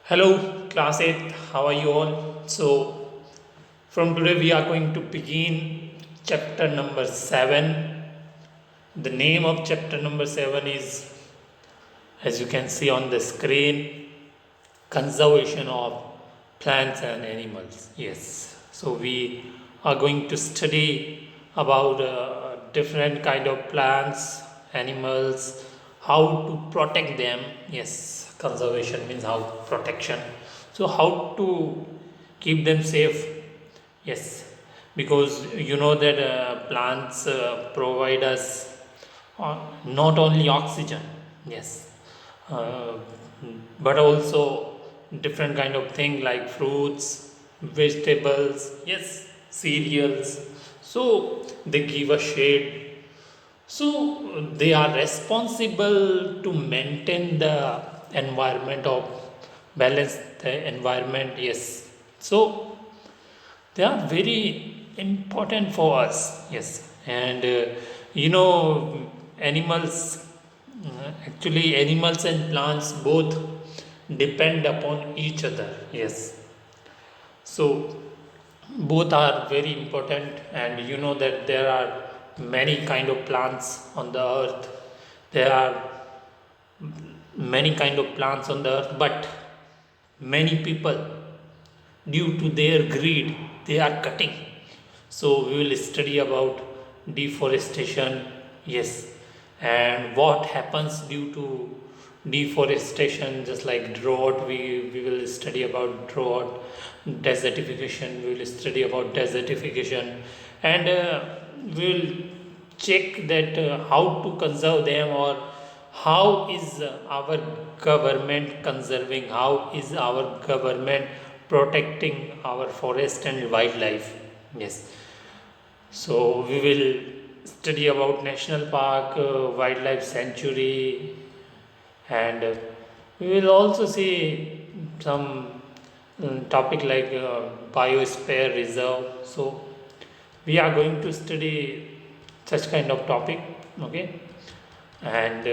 Hello, class 8. How are you all? So, from today, we are going to begin chapter number 7. The name of chapter number 7 is, as you can see on the screen, conservation of plants and animals. Yes, so we are going to study about different kind of plants, animals, how to protect them. Yes, conservation means how protection. So how to keep them safe. Yes, because you know that plants provide us not only oxygen. Yes, uh, but also different kind of thing like fruits, vegetables, yes, cereals. So they give a shade. So they are responsible to maintain the environment of balance the environment. Yes, so they are very important for us. Yes, and you know animals actually animals and plants both depend upon each other. Yes, so both are very important, and you know that there are many kind of plants on the earth. There are many kind of plants on the earth, but many people, due to their greed, they are cutting. So we will study about deforestation. Yes, and what happens due to deforestation, just like drought, we will study about drought. Desertification, we will study about desertification. And we will check that how to conserve them, or how is our government conserving, how is our government protecting our forest and wildlife. Yes, so we will study about national park, wildlife sanctuary, and we will also see some topic like biosphere reserve. So we are going to study such kind of topic. Okay, and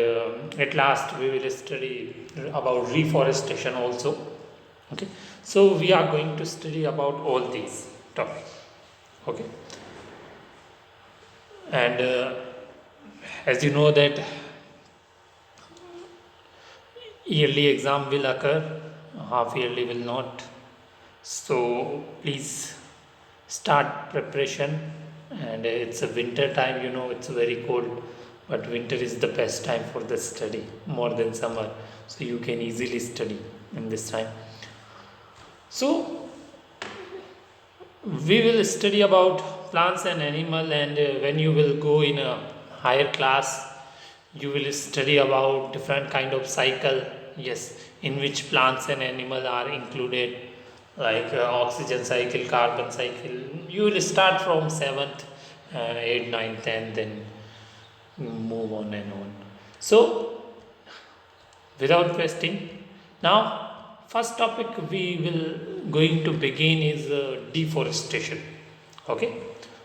at last we will study about reforestation also. Okay, so we are going to study about all these topics. Okay, and as you know that yearly exam will occur, half yearly will not. So please start preparation. And it's a winter time, you know, it's very cold, but winter is the best time for the study, more than summer. So you can easily study in this time. So we will study about plants and animal, and when you will go in a higher class, you will study about different kind of cycle. Yes, in which plants and animal are included, like oxygen cycle, carbon cycle. You will start from 7th, 8th, 9th, and then move on and on. So without wasting, now first topic we will going to begin is deforestation. Okay,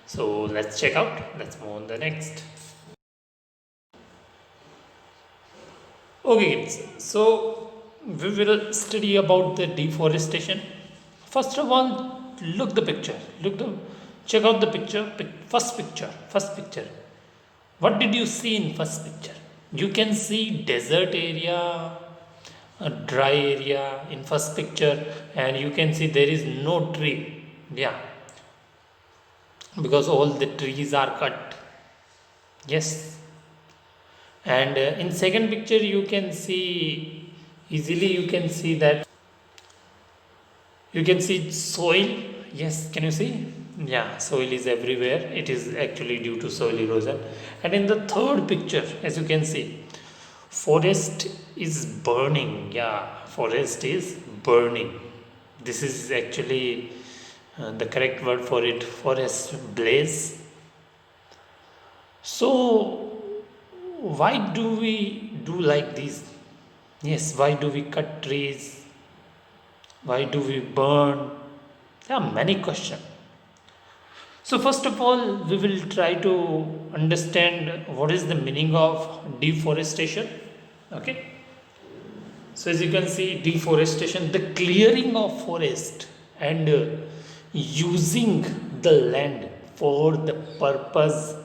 so let's check out, let's move on the next. Okay kids, so we will study about the deforestation. First of all, look the picture, check out the picture. First picture, what did you see in first picture? You can see desert area, a dry area in first picture, and you can see there is no tree. Yeah, because all the trees are cut. Yes, and in second picture you can see easily, you can see that, you can see soil. Yes, can you see? Yeah, soil is everywhere, it is actually due to soil erosion. And in the third picture, as you can see, forest is burning. Yeah, forest is burning. This is actually the correct word for it, forest blaze. So why do we do like this? Yes, why do we cut trees? Why do we burn? There are many questions. So first of all, we will try to understand what is the meaning of deforestation. Okay, So as you can see, deforestation, the clearing of forest and using the land for the purpose,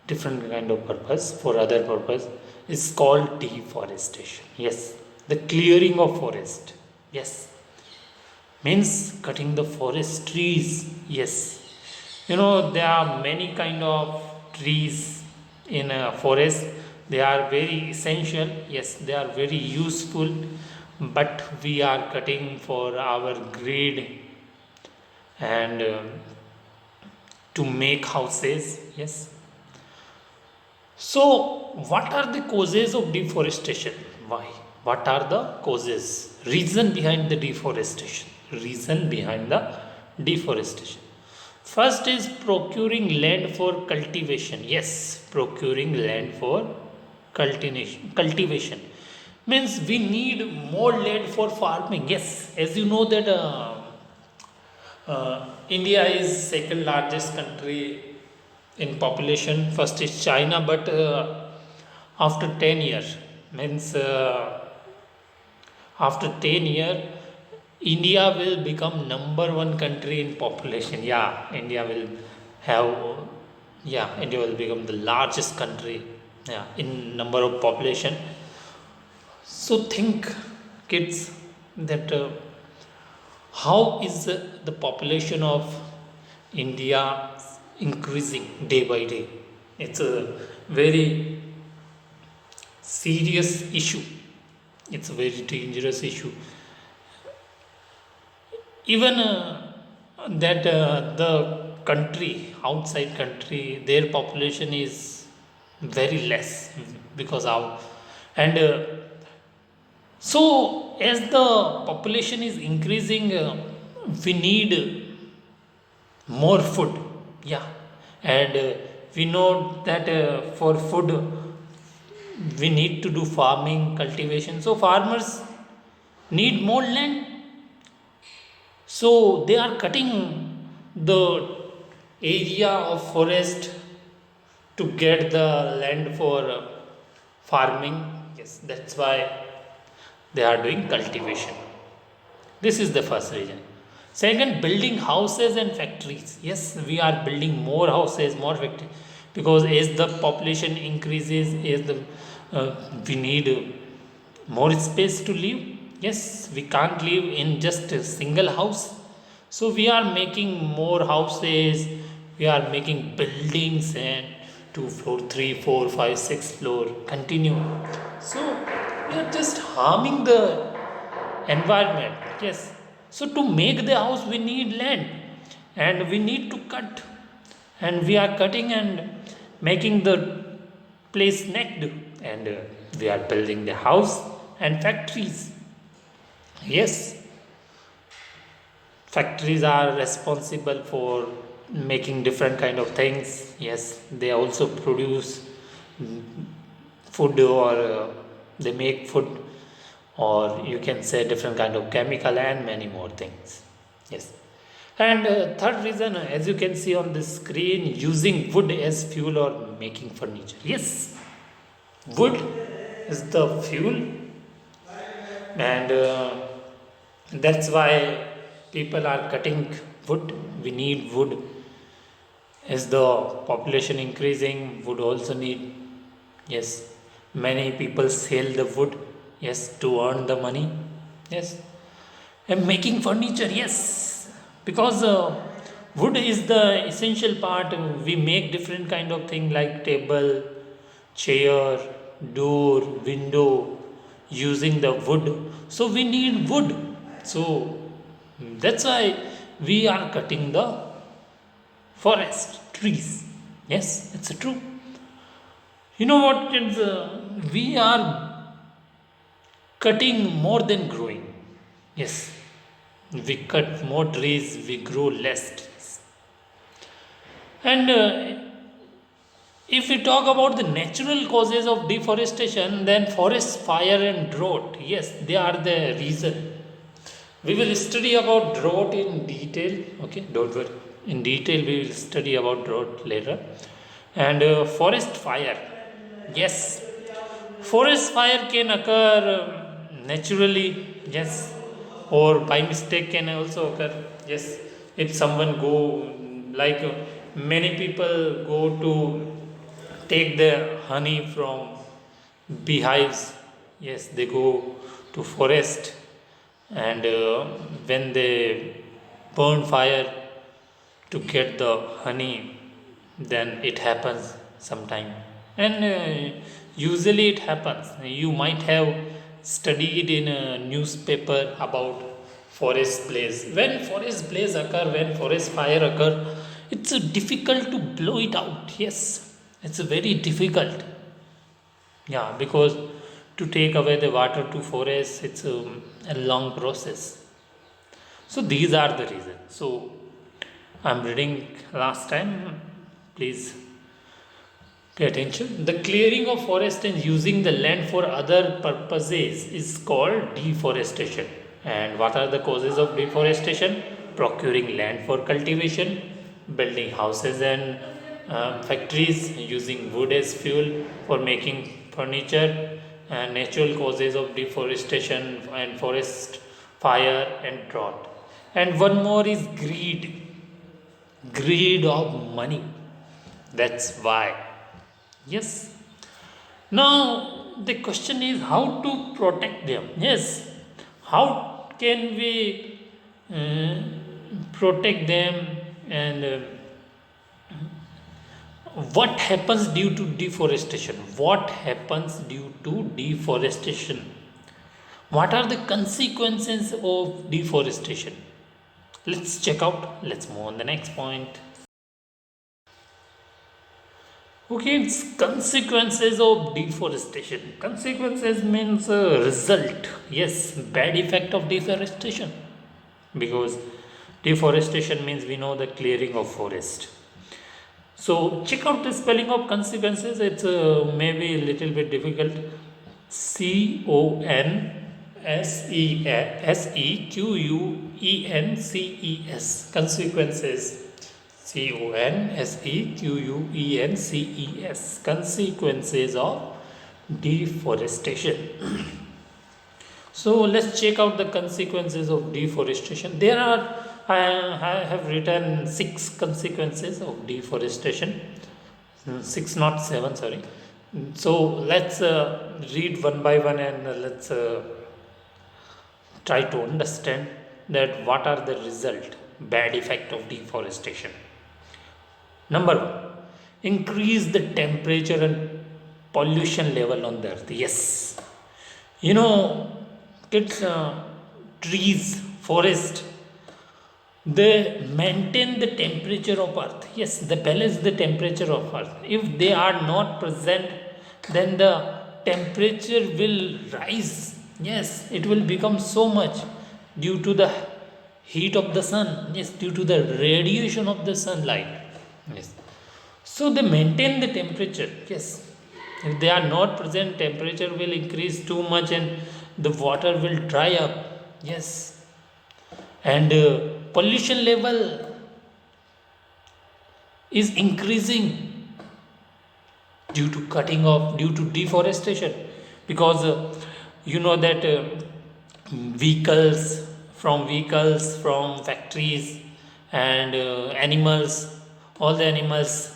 different kind of purpose, for other purpose, is called deforestation. Yes, the clearing of forest. Yes, means cutting the forest trees. Yes, you know there are many kind of trees in a forest. They are very essential. Yes, they are very useful, but we are cutting for our greed and to make houses. Yes, so what are the causes of deforestation? Why? What are the causes? Reason behind the deforestation. Reason behind the deforestation. First is procuring land for cultivation. Yes, procuring land for cultivation means we need more land for farming. Yes, as you know that India is second largest country in population. First is China, but after 10 years means after 10 year India will become number one country in population. Yeah, India will have, yeah, India will become the largest country, yeah, in number of population. So think, kids, that how is the population of India increasing day by day? It's a very serious issue. It's a very dangerous issue. Even that the country, outside country, their population is very less because of, and so as the population is increasing, we need more food. Yeah, and we know that for food we need to do farming, cultivation. So farmers need more land, so they are cutting the area of forest to get the land for farming. Yes, that's why they are doing cultivation. This is the first reason. Second, building houses and factories. Yes, we are building more houses, more factories, because as the population increases, as the we need more space to live. Yes, we can't live in just a single house. So we are making more houses, we are making buildings, and 2 floor, 3, 4, 5, 6 floor continue. So we are just harming the environment. Yes, so to make the house we need land, and we need to cut, and we are cutting and making the place naked, and we are building the house and factories. Yes, factories are responsible for making different kind of things. Yes, they also produce food, or they make food, or you can say different kind of chemical and many more things. Yes, and third reason, as you can see on the screen, using wood as fuel or making furniture. Yes, wood is the fuel, and that's why people are cutting wood. We need wood. As the population increasing, wood also need. Yes, many people sell the wood, yes, to earn the money. Yes, and making furniture. Yes, because wood is the essential part. We make different kind of thing like table, chair, door, window, using the wood. So we need wood. So that's why we are cutting the forest trees. Yes, it's true. You know what, kids, we are cutting more than growing. Yes, we cut more trees, we grow less trees. And if we talk about the natural causes of deforestation, then forest fire and drought, yes, they are the reason. We will study about drought in detail. Okay, don't worry. In detail, we will study about drought later. And forest fire. Yes, forest fire can occur naturally, yes, or by mistake can also occur. Yes, if someone go, like many people go to take the honey from beehives. Yes, they go to forest, and when they burn fire to get the honey, then it happens sometime. And usually it happens, you might have studied in a newspaper about forest blaze. When forest blaze occur, when forest fire occur, it's difficult to blow it out. Yes, it's very difficult. Yeah, because to take away the water to forest, it's a long process. So these are the reasons. So I'm reading last time, please pay attention. The clearing of forest and using the land for other purposes is called deforestation. And what are the causes of deforestation? Procuring land for cultivation, building houses and factories, using wood as fuel for making furniture, and natural causes of deforestation and forest fire and drought. And one more is greed of money. That's why. Yes. Now the question is how to protect them. Yes. How can we uh, protect them, and what happens due to deforestation? What happens due to deforestation? What are the consequences of deforestation? Let's check out. Let's move on the next point. Okay, it's consequences of deforestation. Consequences means result. Yes, bad effect of deforestation. Because deforestation means we know the clearing of forest. So check out the spelling of consequences. It's maybe a little bit difficult. Consequences. Consequences. Consequences. Consequences of deforestation. So let's check out the consequences of deforestation. There are, I have written 6 consequences of deforestation. 6, not 7, sorry. So let's read one by one, and let's try to understand that what are the result, bad effect of deforestation. Number one, increase the temperature and pollution level on the earth. Yes, you know, kids, trees, forest, they maintain the temperature of earth. Yes, they balance the temperature of earth. If they are not present, then the temperature will rise. Yes, it will become so much due to the heat of the sun. Yes, due to the radiation of the sunlight. Yes, so they maintain the temperature. Yes, if they are not present, temperature will increase too much and the water will dry up. Yes, and pollution level is increasing due to cutting off, due to deforestation. Because you know that vehicles from factories, and animals, all the animals,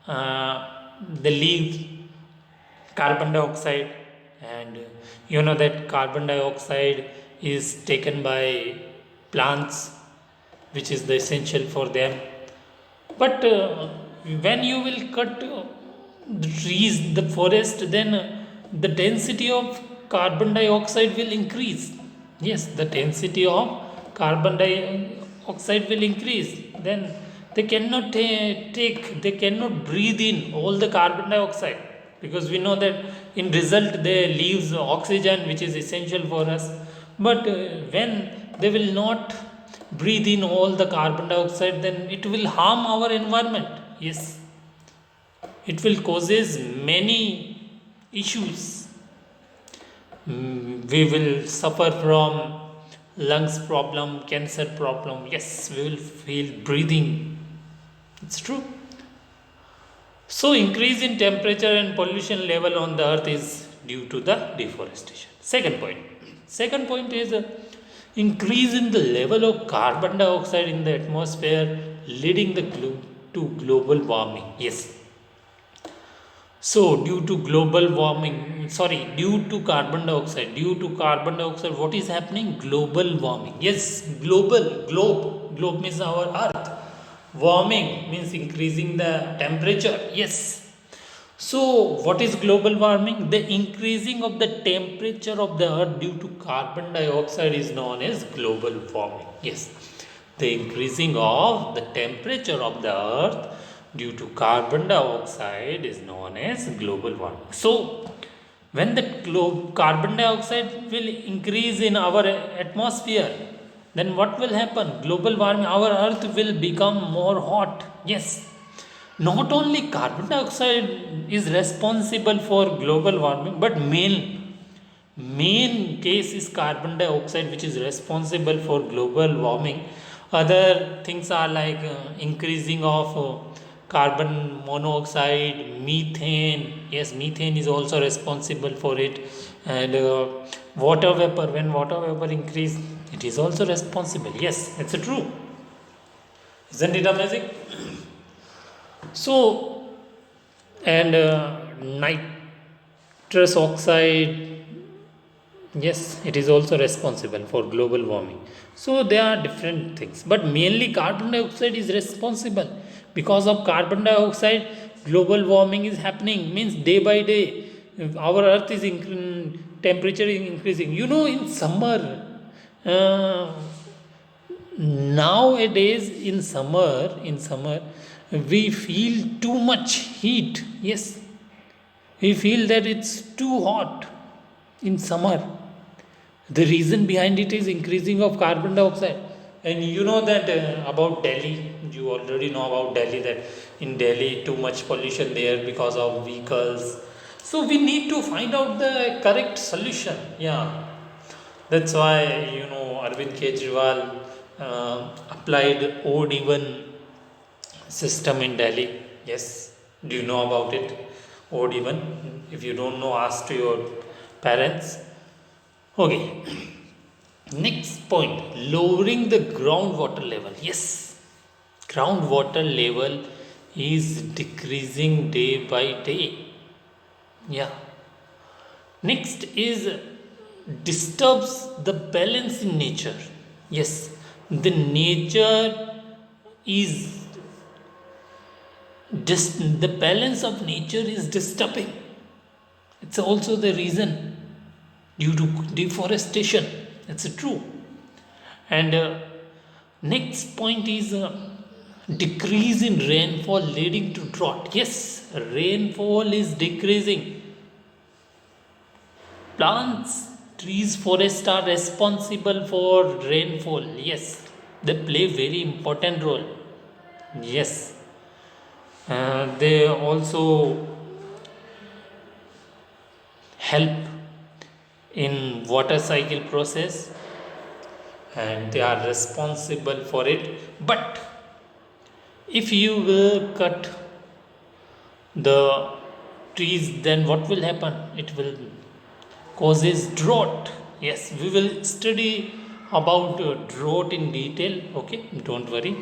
they leave carbon dioxide, and you know that carbon dioxide is taken by plants, which is the essential for them. But when you will cut the trees, the forest, then the density of carbon dioxide will increase. Yes, the density of carbon dioxide will increase. Then they cannot they cannot breathe in all the carbon dioxide, because we know that in result they leaves oxygen, which is essential for us. But when they will not breathe in all the carbon dioxide, then it will harm our environment. Yes, it will causes many issues. We will suffer from lungs problem, cancer problem. Yes, we will feel breathing. It's true. So increase in temperature and pollution level on the earth is due to the deforestation. Second point, Second point is increase in the level of carbon dioxide in the atmosphere, leading to global warming. Yes. So, due to carbon dioxide, what is happening? Global warming. Yes, globe means our earth. Warming means increasing the temperature. Yes. So, what is global warming? The increasing of the temperature of the earth due to carbon dioxide is known as global warming. Yes, the increasing of the temperature of the earth due to carbon dioxide is known as global warming. So, when the carbon dioxide will increase in our atmosphere, then what will happen? Global warming, our earth will become more hot. Yes, not only carbon dioxide is responsible for global warming, but main case is carbon dioxide which is responsible for global warming. Other things are like increasing of carbon monoxide, methane. Yes, methane is also responsible for it. And water vapor, when water vapor increase, it is also responsible. Yes, it's true. Isn't it amazing? So, and nitrous oxide, yes, it is also responsible for global warming. So, there are different things, but mainly carbon dioxide is responsible. Because of carbon dioxide, global warming is happening, means day by day, our earth is temperature is increasing. You know, in summer, uh, nowadays in summer we feel too much heat. Yes, we feel that it's too hot in summer. The reason behind it is increasing of carbon dioxide. And you know that about Delhi, you already know about Delhi, that in Delhi too much pollution there because of vehicles. So we need to find out the correct solution. Yeah, that's why, Arvind Kejriwal applied odd even system in Delhi. Yes, do you know about it? Odd even. If you don't know, ask to your parents. Okay. Next point, lowering the groundwater level. Yes, groundwater level is decreasing day by day. Yeah. Next is disturbs the balance in nature. Yes, the nature is just, the balance of nature is disturbing. It's also the reason due to deforestation. It's true. And next point is decrease in rainfall leading to drought. Yes, rainfall is decreasing. Plants, trees, forests are responsible for rainfall. Yes, they play very important role. Yes, they also help in water cycle process, and they are responsible for it. But if you will cut the trees, then what will happen? It will causes drought. Yes, we will study about drought in detail. Okay, don't worry.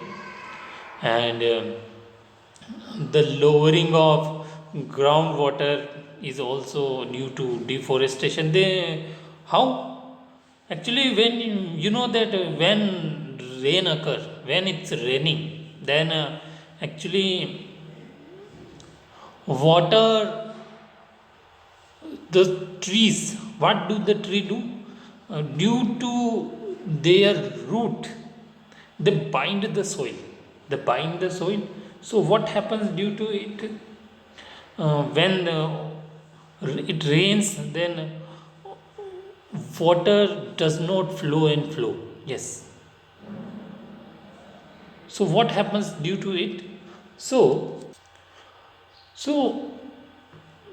And the lowering of groundwater is also due to deforestation. They, how? Actually, when you know that when rain occur, when it's raining, then actually water, the trees, what do the tree do? Due to their root, they bind the soil. They bind the soil. So what happens due to it? When it rains, then water does not flow and flow. Yes. So what happens due to it? So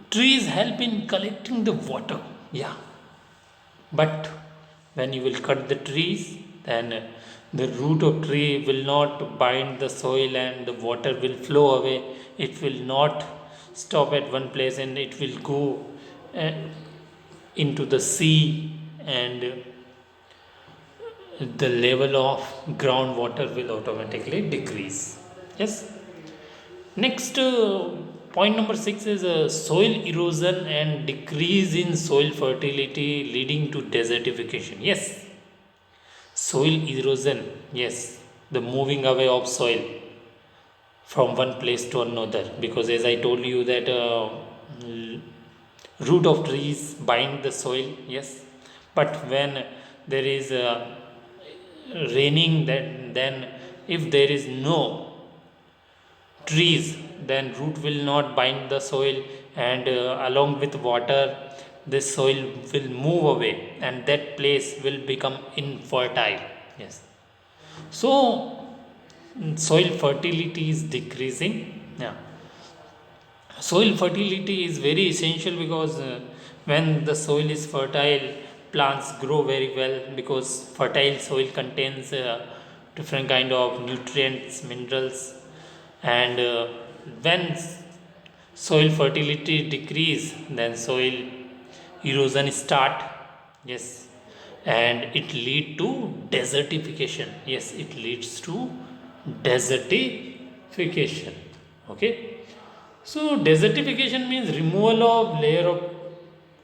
trees help in collecting the water. Yeah, but when you will cut the trees, then the root of tree will not bind the soil and the water will flow away. It will not stop at one place, and it will go uh, into the sea, and the level of groundwater will automatically decrease. Yes. Next, point number 6 is soil erosion and decrease in soil fertility leading to desertification. Yes, soil erosion. Yes, the moving away of soil from one place to another, because as I told you that root of trees bind the soil. Yes, but when there is raining, then if there is no trees, then root will not bind the soil, and along with water the soil will move away and that place will become infertile. Yes, so soil fertility is decreasing. Yeah, soil fertility is very essential because when the soil is fertile, plants grow very well, because fertile soil contains different kind of nutrients, minerals, and when soil fertility decrease, then soil erosion start. Yes, and it lead to desertification. Yes, it leads to desertification. Okay, so desertification means removal of layer of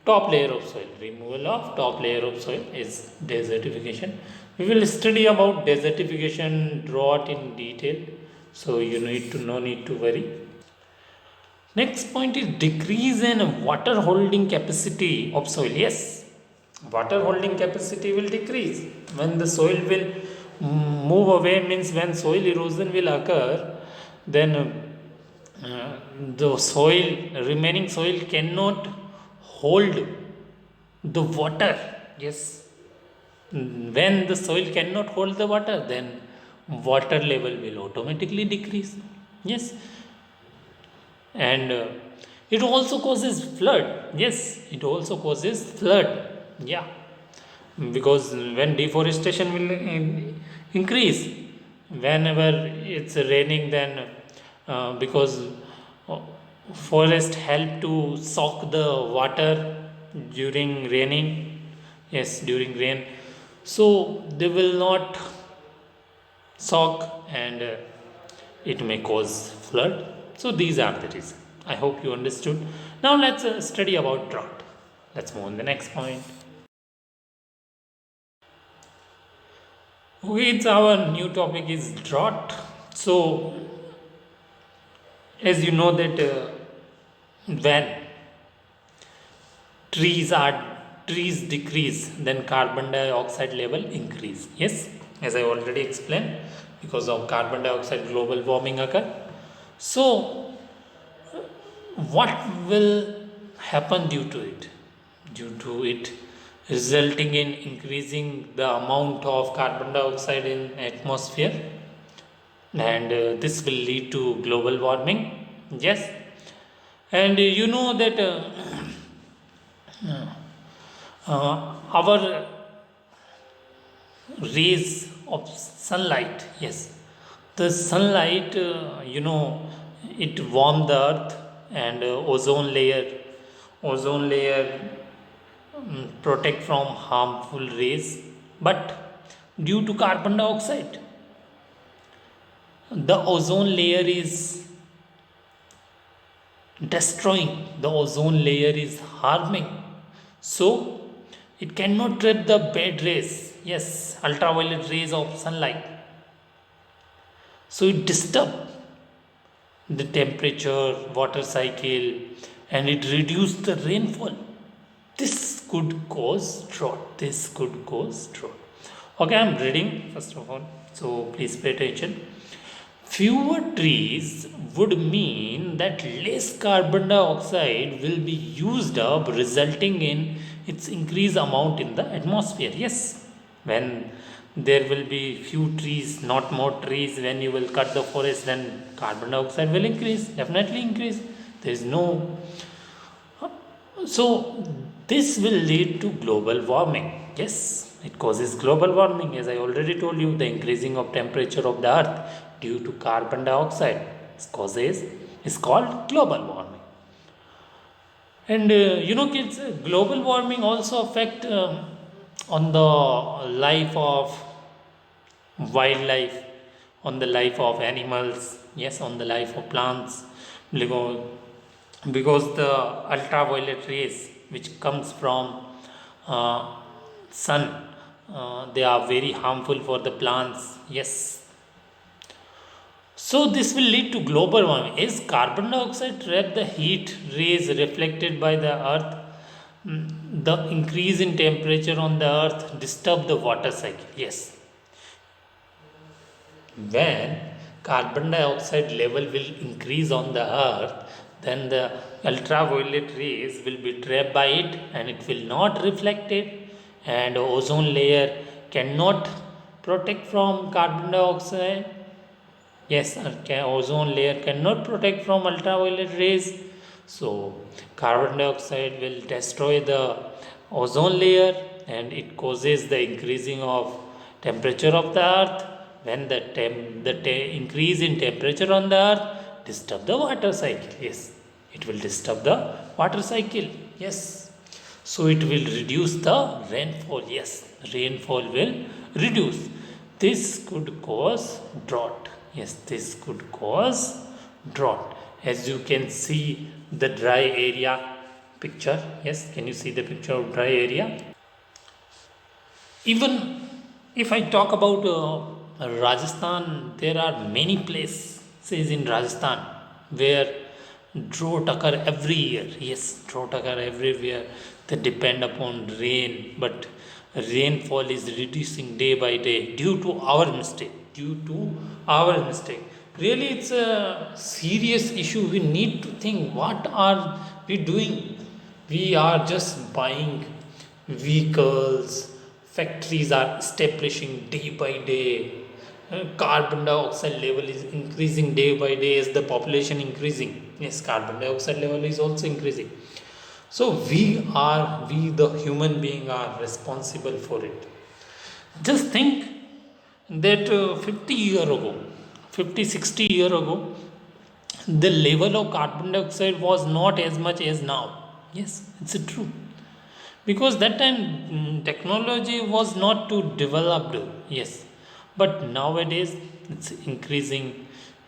top layer of soil. Removal of top layer of soil is desertification. We will study about desertification, drought in detail, so you need to no need to worry. Next point is decrease in water holding capacity of soil. Yes, water holding capacity will decrease when the soil will move away, means when soil erosion will occur, then the soil, remaining soil cannot hold the water. Yes, when the soil cannot hold the water, then water level will automatically decrease. Yes, and it also causes flood. Yes, it also causes flood. Yeah, because when deforestation will increase, whenever it's raining, then because uh, forest help to soak the water during raining. Yes, during rain, so they will not soak, and it may cause flood. So these are the reasons. I hope you understood. Now let's study about drought. Let's move on the next point. Which our new topic is drought. So as you know that when trees are trees decrease, then carbon dioxide level increase. Yes, as I already explained, because of carbon dioxide global warming occur. So what will happen due to it? Due to it resulting in increasing the amount of carbon dioxide in atmosphere, and this will lead to global warming. Yes, and you know that our rays of sunlight. Yes, the sunlight, it warm the earth, and ozone layer protect from harmful rays, but due to carbon dioxide, the ozone layer is destroying, the ozone layer is harming, so it cannot trap the bad rays. Yes, ultraviolet rays of sunlight, so it disturb the temperature, water cycle, and it reduce the rainfall. This could cause drought. This could cause drought. Okay, I'm reading first of all, so please pay attention. Fewer trees would mean that less carbon dioxide will be used up, resulting in its increased amount in the atmosphere. Yes, when there will be few trees, not more trees, when you will cut the forest, then carbon dioxide will increase, definitely increase. There is no, so this will lead to global warming. Yes, it causes global warming, as I already told you. The increasing of temperature of the earth due to carbon dioxide is called global warming. And kids, global warming also affect on the life of wildlife, on the life of animals, yes, on the life of plants, because the ultraviolet rays which comes from uh, sun, they are very harmful for the plants, yes. So this will lead to global warming. As carbon dioxide trap the heat rays reflected by the earth, the increase in temperature on the earth disturb the water cycle, yes. When carbon dioxide level will increase on the earth, then the ultraviolet rays will be trapped by it and it will not reflect it, and ozone layer cannot protect from carbon dioxide. Yes, ozone layer cannot protect from ultraviolet rays. So carbon dioxide will destroy the ozone layer and it causes the increasing of temperature of the earth. When increase in temperature on the earth disturb the water cycle. Yes, it will disturb the water cycle. Yes, so it will reduce the rainfall. Yes, rainfall will reduce. This could cause drought. Yes, this could cause drought. As you can see the dry area picture. Yes, can you see the picture of dry area? Even if I talk about Rajasthan, there are many places in Rajasthan where drought occur every year. Yes, drought occur everywhere. They depend upon rain, but rainfall is reducing day by day due to our mistake. Due to our mistake. Really, it's a serious issue. We need to think, what are we doing? We are just buying vehicles, factories are establishing day by day. Carbon dioxide level is increasing day by day as the population increasing. Yes, carbon dioxide level is also increasing. So we the human being are responsible for it. Just think that 50 year ago, 50-60 year ago, the level of carbon dioxide was not as much as now. Yes, it's true, because that time technology was not too developed. Yes, but nowadays it's increasing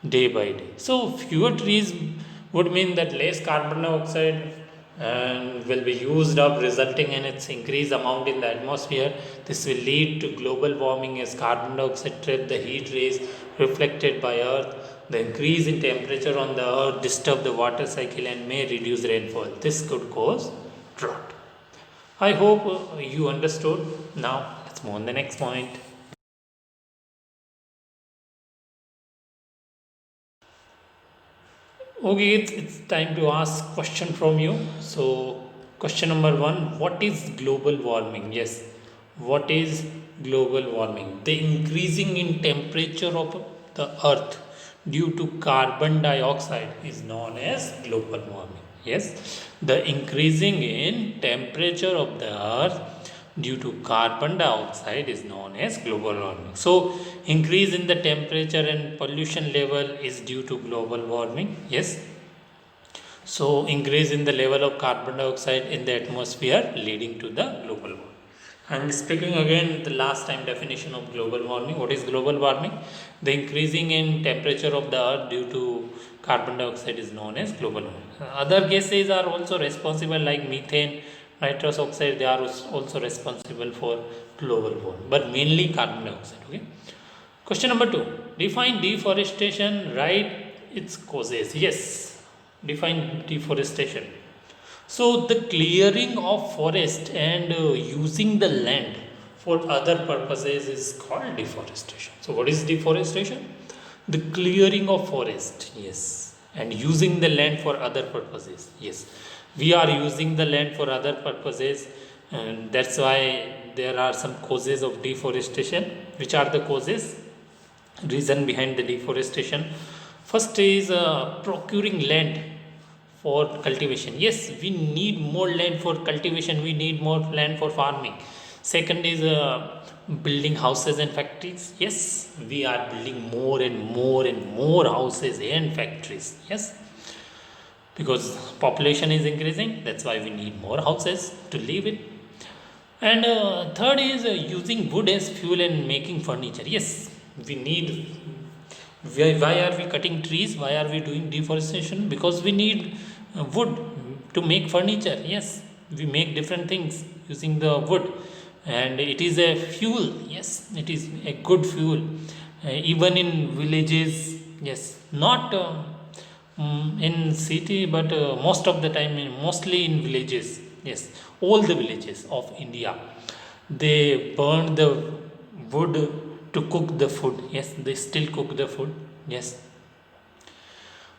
day by day. So fewer trees would mean that less carbon dioxide and will be used up, resulting in its increased amount in the atmosphere. This will lead to global warming as carbon dioxide trap the heat rays reflected by earth. The increase in temperature on the earth disturb the water cycle and may reduce rainfall. This could cause drought. I hope you understood. Now let's move on the next point. Okay, it's time to ask question from you. So question number one: what is global warming? Yes, what is global warming? The increasing in temperature of the earth due to carbon dioxide is known as global warming. Yes, the increasing in temperature of the earth due to carbon dioxide is known as global warming. So increase in the temperature and pollution level is due to global warming. Yes, so increase in the level of carbon dioxide in the atmosphere leading to the global warming. I'm speaking again the last time definition of global warming. What is global warming? The increasing in temperature of the earth due to carbon dioxide is known as global warming. Other gases are also responsible, like methane, nitrous oxide. They are also responsible for global warming, but mainly carbon dioxide. Okay. Question number two: define deforestation. Write its causes. Yes, define deforestation. So the clearing of forest and using the land for other purposes is called deforestation. So what is deforestation? The clearing of forest, yes, and using the land for other purposes. Yes, we are using the land for other purposes, and that's why there are some causes of deforestation. Which are the causes? Reason behind the deforestation. First is procuring land for cultivation. Yes, we need more land for cultivation, we need more land for farming. Second is building houses and factories. Yes, we are building more and more and more houses and factories. Yes, because population is increasing, that's why we need more houses to live in. And third is using wood as fuel and making furniture. Yes, We need, why are we cutting trees? Why are we doing deforestation? Because we need wood to make furniture. Yes, we make different things using the wood, and it is a fuel. Yes, it is a good fuel, even in villages. Yes, not in city, but most of the time mostly in villages. Yes, all the villages of India, they burn the wood to cook the food. Yes, they still cook the food. Yes.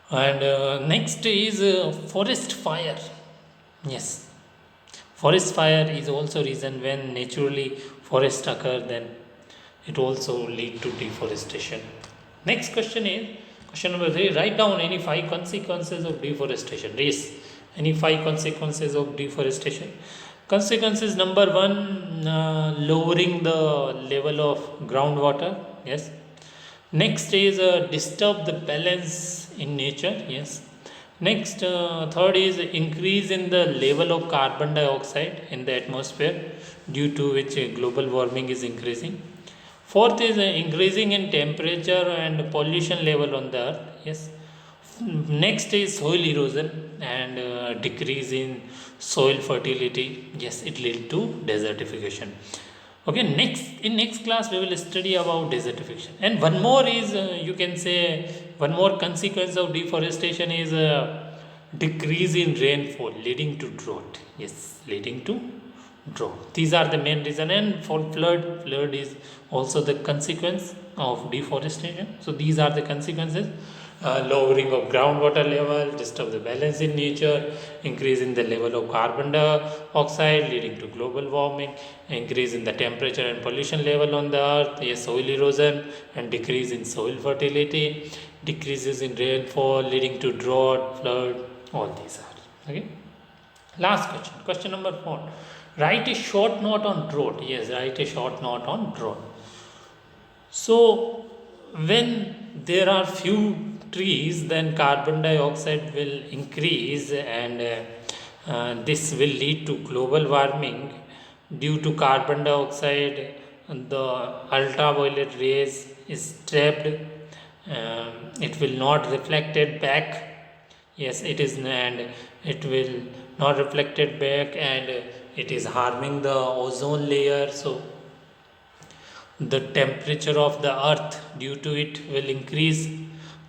And next is forest fire. Yes, forest fire is also reason when naturally forest occur, then it also lead to deforestation. Next question is question number 3. Write down any 5 consequences of deforestation. Yes, any 5 consequences of deforestation. Consequences number 1, lowering the level of groundwater. Yes. Next is disturb the balance in nature. Yes. Next, third is increase in the level of carbon dioxide in the atmosphere, due to which global warming is increasing. Fourth is increasing in temperature and pollution level on the earth. Yes. Next is soil erosion and decrease in soil fertility. Yes, it lead to desertification. Okay, next class we will study about desertification. And one more is you can say one more consequence of deforestation is decrease in rainfall leading to drought. Yes, leading to drought. These are the main reason. And for flood is also the consequence of deforestation. So these are the consequences. Lowering of groundwater level, disturb the balance in nature, increase in the level of carbon dioxide leading to global warming, increase in the temperature and pollution level on the earth, yes, soil erosion and decrease in soil fertility, decreases in rainfall leading to drought, flood, all these are. Okay. Last question, question number 4. Write a short note on drought. Yes, write a short note on drought. So, when there are few trees, then carbon dioxide will increase, and this will lead to global warming. Due to carbon dioxide, the ultraviolet rays is trapped. It will not reflected back. Yes, it is, and it will not reflected back, and it is harming the ozone layer. So the temperature of the earth due to it will increase.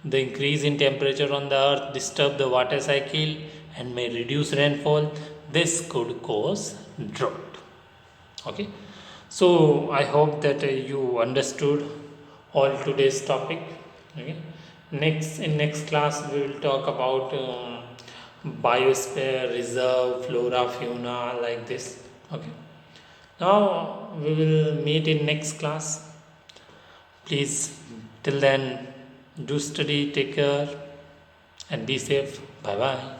The increase in temperature on the earth disturb the water cycle and may reduce rainfall. This could cause drought. Okay, so I hope that you understood all today's topic. Okay, next class we will talk about biosphere reserve, flora, fauna, like this. Okay, now we will meet in next class. Please, till then, do study, take care, and be safe. Bye bye.